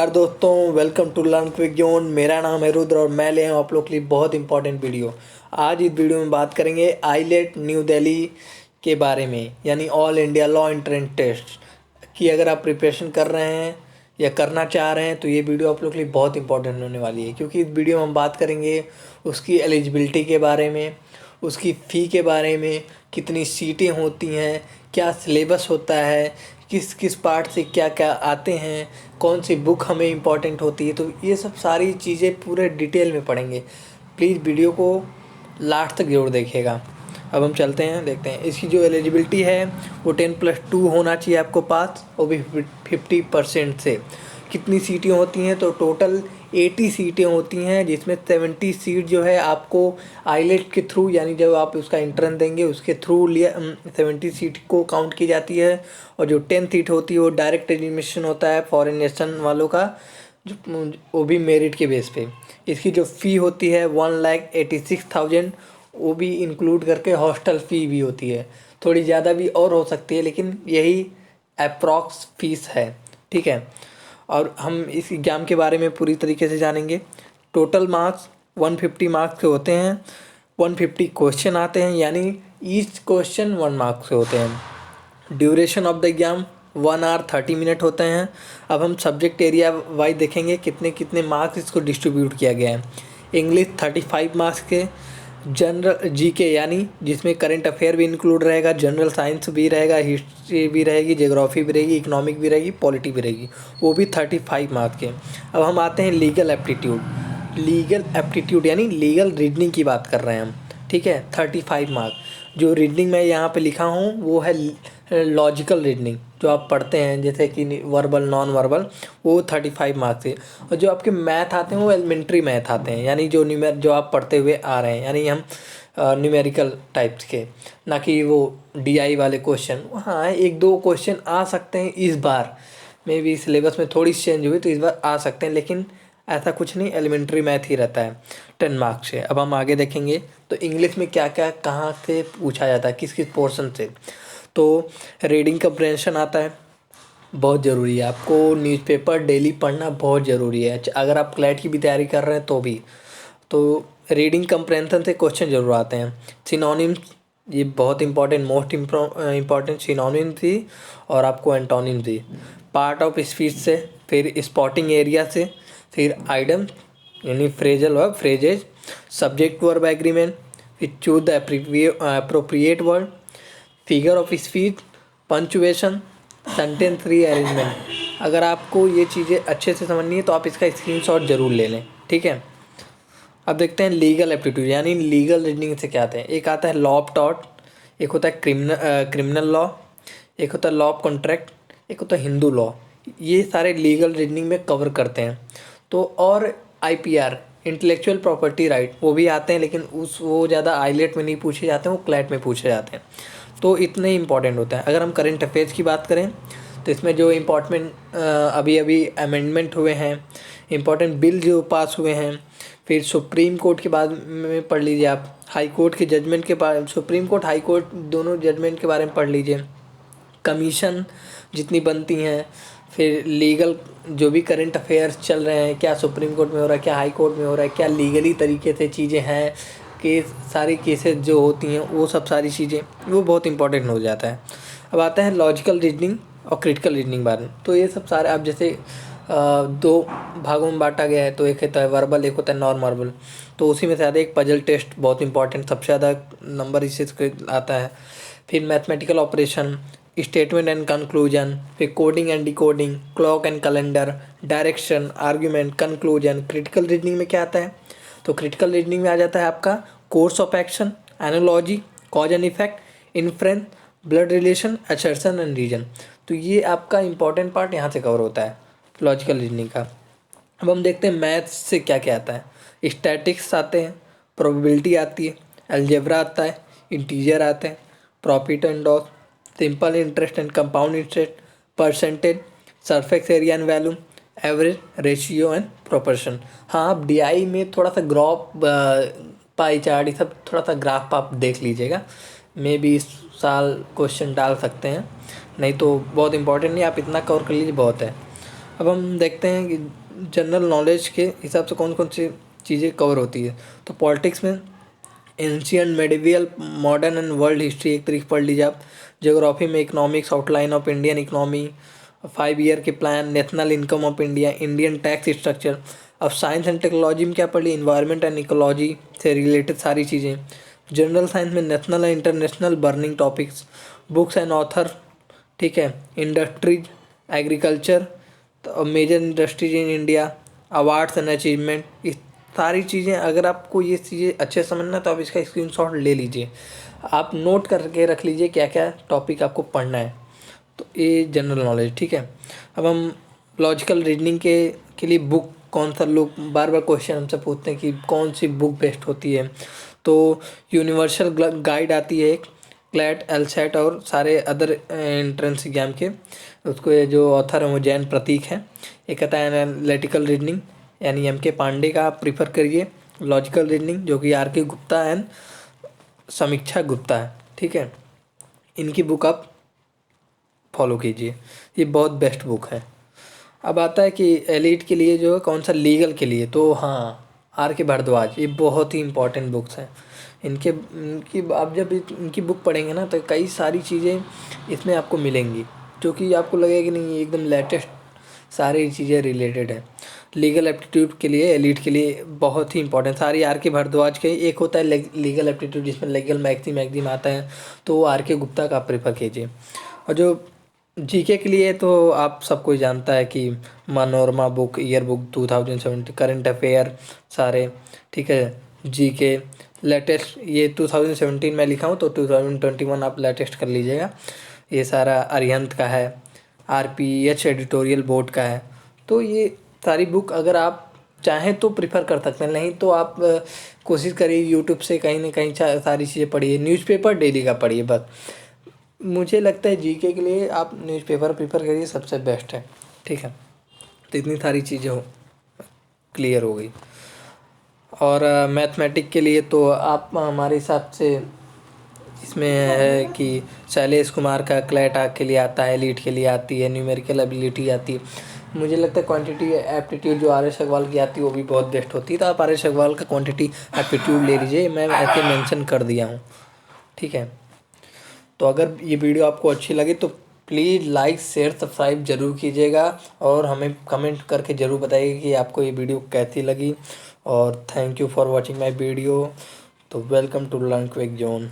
नमस्कार दोस्तों, welcome to learn quick zone. मेरा नाम है रुद्र और मैं ले आया हूँ आप लोग के लिए बहुत इंपॉर्टेंट वीडियो। आज इस वीडियो में बात करेंगे आईलेट न्यू दिल्ली के बारे में, यानी all India law entrance test की। अगर आप प्रिपरेशन कर रहे हैं या करना चाह रहे हैं तो ये वीडियो आप लोग के लिए बहुत इंपॉर्टेंट होने वाली है, क्योंकि इस वीडियो में हम बात करेंगे उसकी एलिजिबिलिटी के बारे में, उसकी फ़ी के बारे में, कितनी सीटें होती हैं, क्या सिलेबस होता है, किस किस पार्ट से क्या क्या आते हैं, कौन सी बुक हमें इम्पॉर्टेंट होती है। तो ये सब सारी चीज़ें पूरे डिटेल में पढ़ेंगे। प्लीज़ वीडियो को लास्ट तक ज़रूर देखिएगा। अब हम चलते हैं, देखते हैं इसकी जो एलिजिबिलिटी है वो 10+2 होना चाहिए आपको पास, वो भी 50% से। कितनी सीटें होती हैं तो टोटल 80 सीटें होती हैं, जिसमें 70 सीट जो है आपको आईलेट के थ्रू, यानी जब आप उसका इंट्रेंस देंगे उसके थ्रू लिया 70 सीट को काउंट की जाती है। और जो 10 सीट होती है वो डायरेक्ट एडमिशन होता है फॉरेन नेशन वालों का, जो वो भी मेरिट के बेस पे। इसकी जो फ़ी होती है 1,86,000, वो भी इंक्लूड करके हॉस्टल फ़ी भी होती है। थोड़ी ज़्यादा भी और हो सकती है, लेकिन यही अप्रॉक्स फीस है, ठीक है। और हम इस एग्ज़ाम के बारे में पूरी तरीके से जानेंगे। टोटल मार्क्स 150 मार्क्स के होते हैं। 150 क्वेश्चन आते हैं, यानी ईच क्वेश्चन 1 मार्क्स के होते हैं। Duration of the exam 1 hour 30 minute होते हैं। अब हम सब्जेक्ट एरिया वाइज देखेंगे कितने कितने मार्क्स इसको डिस्ट्रीब्यूट किया गया है। इंग्लिश 35 मार्क्स के, जनरल जीके यानी जिसमें करंट अफेयर भी इंक्लूड रहेगा, जनरल साइंस भी रहेगा, हिस्ट्री भी रहेगी, ज्योग्राफी भी रहेगी, इकोनॉमिक भी रहेगी, पॉलिटी भी रहेगी, वो भी 35 मार्क्स के। अब हम आते हैं लीगल एप्टीट्यूड। लीगल एप्टीट्यूड यानी लीगल रीजनिंग की बात कर रहे हैं हम, ठीक है। 35 मार्क्स। जो रीजनिंग मैं यहाँ पे लिखा हूँ वो है लॉजिकल रीजनिंग, जो आप पढ़ते हैं जैसे कि वर्बल नॉन वर्बल, वो 35 मार्क्स है। और जो आपके मैथ आते हैं वो एलिमेंट्री मैथ आते हैं, यानी जो आप पढ़ते हुए आ रहे हैं, यानी हम न्यूमेरिकल टाइप्स के, ना कि वो डीआई वाले क्वेश्चन। हाँ, 1-2 क्वेश्चन आ सकते हैं इस बार, मे बी सिलेबस में थोड़ी चेंज हुई तो इस बार आ सकते हैं, लेकिन ऐसा कुछ नहीं, एलिमेंट्री मैथ ही रहता है 10 मार्क्स से। अब हम आगे देखेंगे तो इंग्लिश में क्या क्या कहाँ से पूछा जाता है, किस किस पोर्शन से। तो रीडिंग कम्प्रेhension आता है, बहुत ज़रूरी है। आपको न्यूज़पेपर डेली पढ़ना बहुत ज़रूरी है, अगर आप क्लैट की भी तैयारी कर रहे हैं तो भी। तो रीडिंग कम्प्रेhension से क्वेश्चन ज़रूर आते हैं। सिनोनिम्स, ये बहुत इंपॉर्टेंट, मोस्ट इम्पॉर्टेंट सिनोनिम्स थी, और आपको एंटोनिम्स थी। पार्ट ऑफ स्पीच से, फिर स्पॉटिंग एरिया से, फिर आइडम यानी phrasal verb, phrases, subject verb agreement, फिर choose the appropriate word, figure of speech, punctuation, sentence rearrangement. अगर आपको ये चीज़ें अच्छे से समझनी है तो आप इसका स्क्रीनशॉट ज़रूर ले लें, ठीक है। अब देखते हैं लीगल एप्टीट्यूड, यानी लीगल रीजनिंग से क्या आते हैं। एक आता है लॉ ऑफ टॉर्ट, एक होता है क्रिमिनल लॉ, एक होता है लॉ ऑफ कॉन्ट्रैक्ट, एक होता है हिंदू लॉ। ये सारे लीगल रीजनिंग में कवर करते हैं। तो और आईपीआर, इंटेलेक्चुअल प्रॉपर्टी राइट, वो भी आते हैं, लेकिन वो ज़्यादा आईलेट में नहीं पूछे जाते हैं, वो क्लैट में पूछे जाते हैं। तो इतने इंपॉर्टेंट होता है। अगर हम करंट अफेयर्स की बात करें तो इसमें जो इम्पॉर्टेंट अभी अभी अमेंडमेंट हुए हैं, इम्पॉर्टेंट बिल जो पास हुए हैं, फिर सुप्रीम कोर्ट के बाद में पढ़ लीजिए आप, हाई कोर्ट के जजमेंट के बारे, सुप्रीम कोर्ट हाई कोर्ट दोनों जजमेंट के बारे में पढ़ लीजिए। कमीशन जितनी बनती हैं, फिर लीगल जो भी करंट अफेयर्स चल रहे हैं, क्या सुप्रीम कोर्ट में हो रहा है, क्या हाई कोर्ट में हो रहा है, क्या लीगली तरीके से चीज़ें हैं, केस सारी केसेस जो होती हैं, वो सब सारी चीज़ें वो बहुत इंपॉर्टेंट हो जाता है। अब आता है लॉजिकल रीजनिंग और क्रिटिकल रीजनिंग बारे में। तो ये सब सारे अब जैसे 2 भागों में बांटा गया है, तो एक होता है वर्बल, एक होता है नॉन वर्बल। तो उसी में से ज़्यादा एक पजल टेस्ट बहुत इंपॉर्टेंट, सबसे ज़्यादा नंबर इससे आता है। फिर mathematical operation, statement and conclusion, फिर coding and decoding, clock and calendar, direction, argument, conclusion. Critical reasoning में क्या आता है, तो क्रिटिकल रीजनिंग में आ जाता है आपका course of action, analogy, cause and effect, inference, blood relation, assertion and reason. तो ये आपका इंपॉर्टेंट पार्ट यहाँ से कवर होता है लॉजिकल रीजनिंग का। अब हम देखते हैं मैथ्स से क्या क्या आता है। स्टैटिक्स आते हैं, प्रोबेबिलिटी आती है, अलजेब्रा आता है, इंटीजर आते हैं, profit and loss, simple interest and compound interest, percentage, surface area and value, average, ratio and proportion. हाँ, आप डीआई में थोड़ा सा ग्राफ, पाई चार्ट, ये सब थोड़ा सा ग्राफ आप देख लीजिएगा, मे बी इस साल क्वेश्चन डाल सकते हैं, नहीं तो बहुत इंपॉर्टेंट नहीं, आप इतना कवर कर लीजिए बहुत है। अब हम देखते हैं कि जनरल नॉलेज के हिसाब से कौन कौन सी चीज़ें कवर होती है। तो पॉलिटिक्स में ancient, medieval, modern and world history एक तरीके पढ़ लीजिए आप। ज्योग्राफी में economics, outline of Indian economy, 5 year के plan, national income of India, Indian tax structure. अब साइंस एंड टेक्नोलॉजी में क्या पढ़ ली, इन्वायरमेंट एंड इकोलॉजी से रिलेटेड सारी चीज़ें। जनरल साइंस में national and international burning topics, books and author, ठीक है। इंडस्ट्रीज, एग्रीकल्चर, तो major industries in India, awards and achievement. इस सारी चीज़ें अगर आपको ये चीज़ें अच्छे समझना तो आप इसका स्क्रीनशॉट ले लीजिए, आप नोट करके रख लीजिए क्या क्या टॉपिक आपको पढ़ना है। तो ये जनरल नॉलेज, ठीक है। अब हम लॉजिकल रीजनिंग के लिए बुक कौन सा, लोग बार बार क्वेश्चन हमसे पूछते हैं कि कौन सी बुक बेस्ट होती है। तो यूनिवर्सल गाइड आती है एक, क्लैट, एलसेट और सारे अदर एंट्रेंस एग्जाम के, उसको ये जो ऑथर है वो जैन प्रतीक है। एक आता है एनालिटिकल रीजनिंग, यानी एम के पांडे का आप प्रीफर करिए। लॉजिकल रीजनिंग जो कि आर के गुप्ता एंड समीक्षा गुप्ता है, ठीक है। इनकी बुक आप फॉलो कीजिए, ये बहुत बेस्ट बुक है। अब आता है कि एलिट के लिए जो है कौन सा, लीगल के लिए, तो हाँ आर के भारद्वाज, ये बहुत ही इंपॉर्टेंट बुक्स हैं। इनकी आप जब इनकी बुक पढ़ेंगे ना तो कई सारी चीज़ें इसमें आपको मिलेंगी जो कि आपको लगेगा कि नहीं एकदम लेटेस्ट सारी चीज़ें रिलेटेड है। लीगल एप्टीट्यूड के लिए, एलिट के लिए बहुत ही इंपॉर्टेंट सारी आर के भारद्वाज के। एक होता है लीगल एप्टीट्यूड जिसमें लीगल मैगजीन आता है, तो वो आर के गुप्ता का आप प्रेफर कीजिए। और जो जीके के लिए तो आप सबको ही जानता है कि Manorama book, year book 2017, current affair सारे, ठीक है। जीके लेटेस्ट ये 2017 में लिखा हूँ, तो 2021 आप लेटेस्ट कर लीजिएगा। ये सारा अरिहंत का है, आरपीएच एडिटोरियल बोर्ड का है। तो ये सारी बुक अगर आप चाहें तो प्रिफर कर सकते हैं, नहीं तो आप कोशिश करिए यूट्यूब से कहीं ना कहीं सारी चीज़ें पढ़िए। न्यूज़पेपर डेली का पढ़िए बस। मुझे लगता है जीके के लिए आप न्यूज़पेपर प्रेफर करिए, सबसे बेस्ट है, ठीक है। तो इतनी सारी चीज़ें हो क्लियर हो गई। और मैथमेटिक के लिए तो आप हमारे हिसाब से इसमें है कि शैलेश कुमार का क्लैट के लिए आता है, लीड के लिए आती है, न्यूमेरिकल एबिलिटी आती है। मुझे लगता है क्वांटिटी एप्टीट्यूड जो आर एस अग्रवाल की आती है वो भी बहुत बेस्ट होती है। तो आप आर एस अग्रवाल का क्वांटिटी एप्टीट्यूड ले लीजिए, मैं ऐसे मेंशन कर दिया हूँ, ठीक है। तो अगर ये वीडियो आपको अच्छी लगी तो प्लीज़ लाइक, शेयर, सब्सक्राइब ज़रूर कीजिएगा और हमें कमेंट करके ज़रूर बताइए कि आपको ये वीडियो कैसी लगी। और thank you for watching my video. तो welcome to learn quick zone.